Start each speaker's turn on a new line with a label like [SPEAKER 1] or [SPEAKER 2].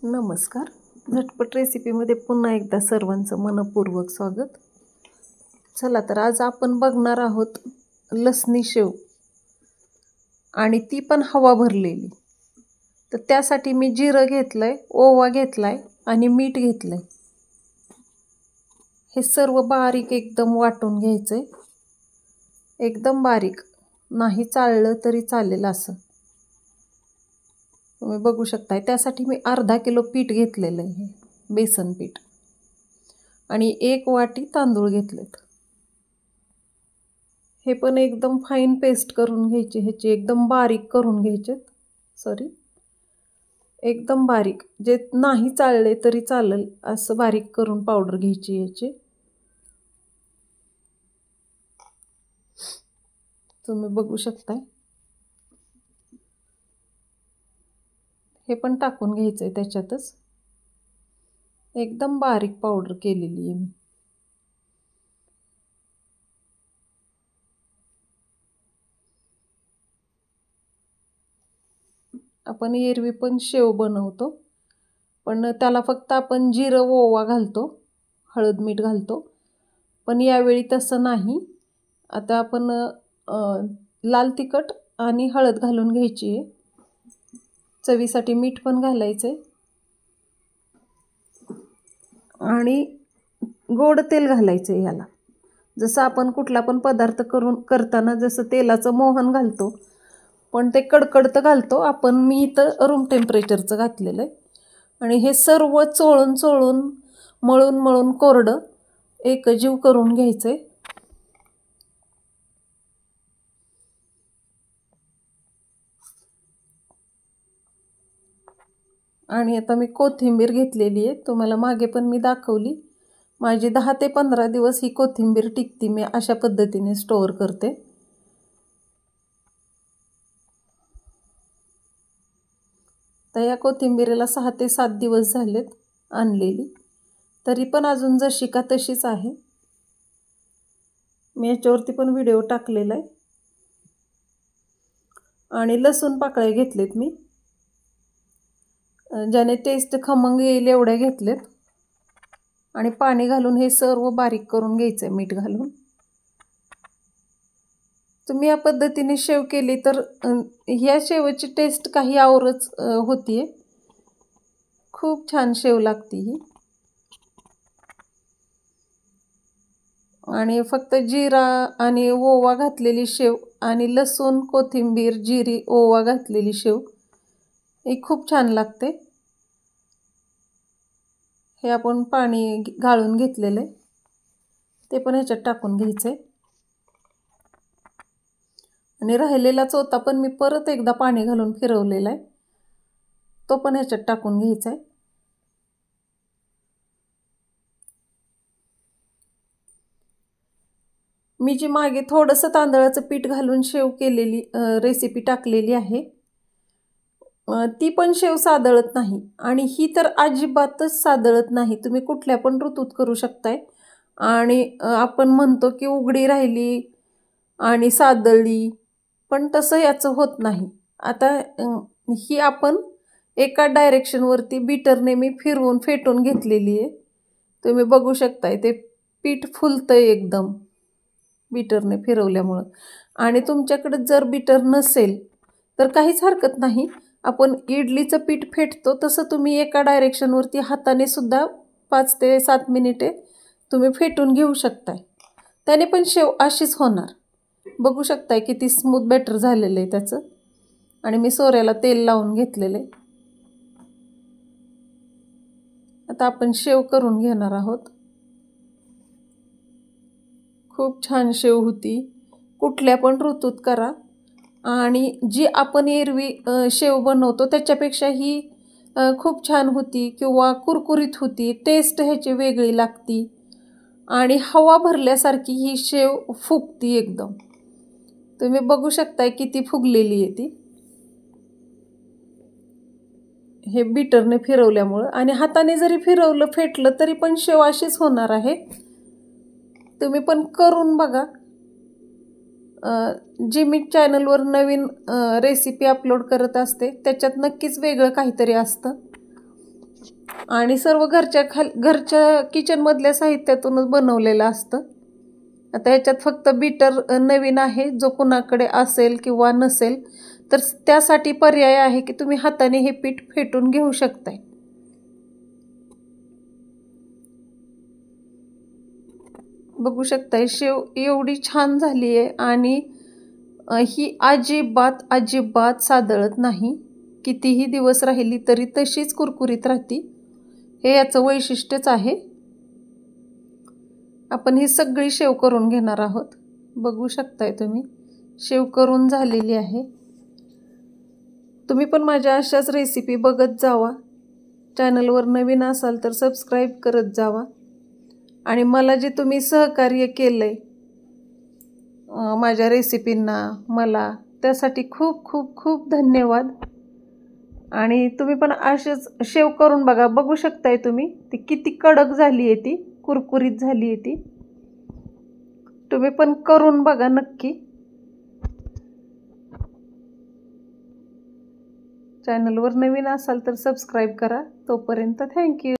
[SPEAKER 1] नमस्कार. झटपट रेसिपीमध्ये पुन्हा एकदा सर्वांचं मनपूर्वक स्वागत. चला तर आज आपण बघणार आहोत लसणी शेव, आणि ती पण हवा भरलेली. तर त्यासाठी मी जिरं घेतलंय, ओवा घेतलाय आणि मीठ घेतलंय. हे सर्व बारीक एकदम वाटून घ्यायचंय, एकदम बारीक, नाही चाळलं तरी चालेल असं. तुम्ही बघू शकताय. त्यासाठी मी अर्धा किलो पीठ घेतलेलं आहे, बेसन पीठ, आणि 1 वाटी तांदूळ घेतलेत. हे पण एकदम फाईन पेस्ट करून घ्यायची, ह्याची एकदम बारीक करून घ्यायचे. एकदम बारीक, जे नाही चाळले तरी चालेल असं बारीक करून पावडर घ्यायची याची. तुम्ही बघू शकताय. हे पण टाकून घ्यायचंय त्याच्यातच. एकदम बारीक पावडर केलेली आहे मी. आपण एरवी पण शेव बनवतो, पण त्याला फक्त आपण जिरं ओवा घालतो, हळद मीठ घालतो. पण यावेळी तसं नाही. आता आपण लाल तिखट आणि हळद घालून घ्यायची आहे. चवीसाठी मीठ पण घालायचंय, आणि गोड तेल घालायचं याला. जसं आपण कुठला पण पदार्थ करताना जसं तेलाचं मोहन घालतो, पण ते कडकडतं घालतो आपण. मी इथं रूम टेम्परेचरचं घातलेलं आहे. आणि हे सर्व चोळून चोळून मळून मळून कोरडं एकजीव करून घ्यायचंय. आणि आता मी कोथिंबीर घेतलेली आहे. तुम्हाला मागे पण मी दाखवली. माझी 10 ते 15 दिवस ही कोथिंबीर टिकती. मी अशा पद्धतीने स्टोअर करते. तर या कोथिंबीरीला 6 ते 7 दिवस झालेत आणलेली, तरी पण अजून जशी का तशीच आहे. मी याच्यावरती पण व्हिडिओ टाकलेला आहे. आणि लसूण पाकळ्या घेतलेत मी, ज्याने टेस्ट खमंग येईल एवढ्या घेतलेत. आणि पाणी घालून हे सर्व बारीक करून घ्यायचं, मीठ घालून. तुम्ही या पद्धतीने शेव केली तर ह्या शेवची टेस्ट काही औरच होतीये. खूप छान शेव लागती ही. आणि फक्त जिरा आणि ओवा घातलेली शेव, आणि लसूण कोथिंबीर जिरी ओवा घातलेली शेव, ही खूप छान लागते. हे आपण पाणी गाळून घेतलेलं आहे, ते पण ह्याच्यात टाकून घ्यायचंय. आणि राहिलेला चोथा पण मी परत एकदा पाणी घालून फिरवलेला आहे, तो पण ह्याच्यात टाकून घ्यायचा आहे. मी जी मागे थोडंसं तांदळाचं पीठ घालून शेव केलेली रेसिपी टाकलेली आहे, ती पण शेव सादळत नाही. आणि ही तर अजिबातच सादळत नाही. तुम्ही कुठल्या पण ऋतूत करू शकताय. आणि आपण म्हणतो की उघडी राहिली आणि सादळली, पण तसं याचं होत नाही. आता ही आपण एका डायरेक्शनवरती बीटरने मी फिरवून फेटून घेतलेली आहे. तुम्ही बघू शकताय ते पीठ फुलतंय एकदम बीटरने फिरवल्यामुळं. आणि तुमच्याकडे जर बीटर नसेल तर काहीच हरकत नाही. आपण इडलीचं पीठ फेटतो तसं तुम्ही एका डायरेक्शनवरती हाताने सुद्धा 5 ते 7 मिनिटे तुम्ही फेटून घेऊ शकताय. त्याने पण शेव अशीच होणार. बघू शकताय किती स्मूथ बॅटर झालेलं आहे त्याचं. आणि मी सोऱ्याला तेल लावून घेतलेले. आता आपण शेव करून घेणार आहोत. खूप छान शेव होती. कुठल्या पण ऋतूत करा. आणि जी आपण एरवी शेव बनवतो त्याच्यापेक्षा ही खूप छान होती, किंवा कुरकुरीत होती. टेस्ट ह्याची वेगळी लागती. आणि हवा भरल्यासारखी ही शेव फुगती एकदम. तुम्ही बघू शकताय किती फुगलेली आहे ती, हे बीटरने फिरवल्यामुळं. आणि हाताने जरी फिरवलं फेटलं तरी पण शेव अशीच होणार आहे. तुम्ही पण करून बघा. जी मी चॅनलवर नवीन रेसिपी अपलोड करत असते त्याच्यात नक्कीच वेगळं काहीतरी असतं. आणि सर्व घरच्या किचनमधल्या साहित्यातूनच बनवलेलं असतं. आता ह्याच्यात फक्त बीटर नवीन आहे, जो कुणाकडे असेल किंवा नसेल तर त्यासाठी पर्याय आहे की तुम्ही हाताने हे पीठ फेटून घेऊ शकताय. बघू शकताय शेव एवढी छान झाली आहे आणि ही अजिबात सादळत नाही. कितीही दिवस राहिली तरी तशीच कुरकुरीत राहते. हे याचं वैशिष्ट्यच आहे. आपण ही सगळी शेव करून घेणार आहोत. बघू शकताय तुम्ही शेव करून झालेली आहे. तुम्ही पण माझ्या अशाच रेसिपी बघत जावा. चॅनलवर नवीन असाल तर सबस्क्राईब करत जावा. आणि मला जे तुम्ही सहकार्य केलंय माझ्या रेसिपींना मला, त्यासाठी खूप खूप खूप धन्यवाद. आणि तुम्ही पण असेच शेव करून बघा. बघू शकताय तुम्ही ती किती कडक झाली आहे, ती कुरकुरीत झाली आहे ती. तुम्ही पण करून बघा नक्की. चॅनलवर नवीन असाल तर सबस्क्राईब करा. तोपर्यंत थँक्यू.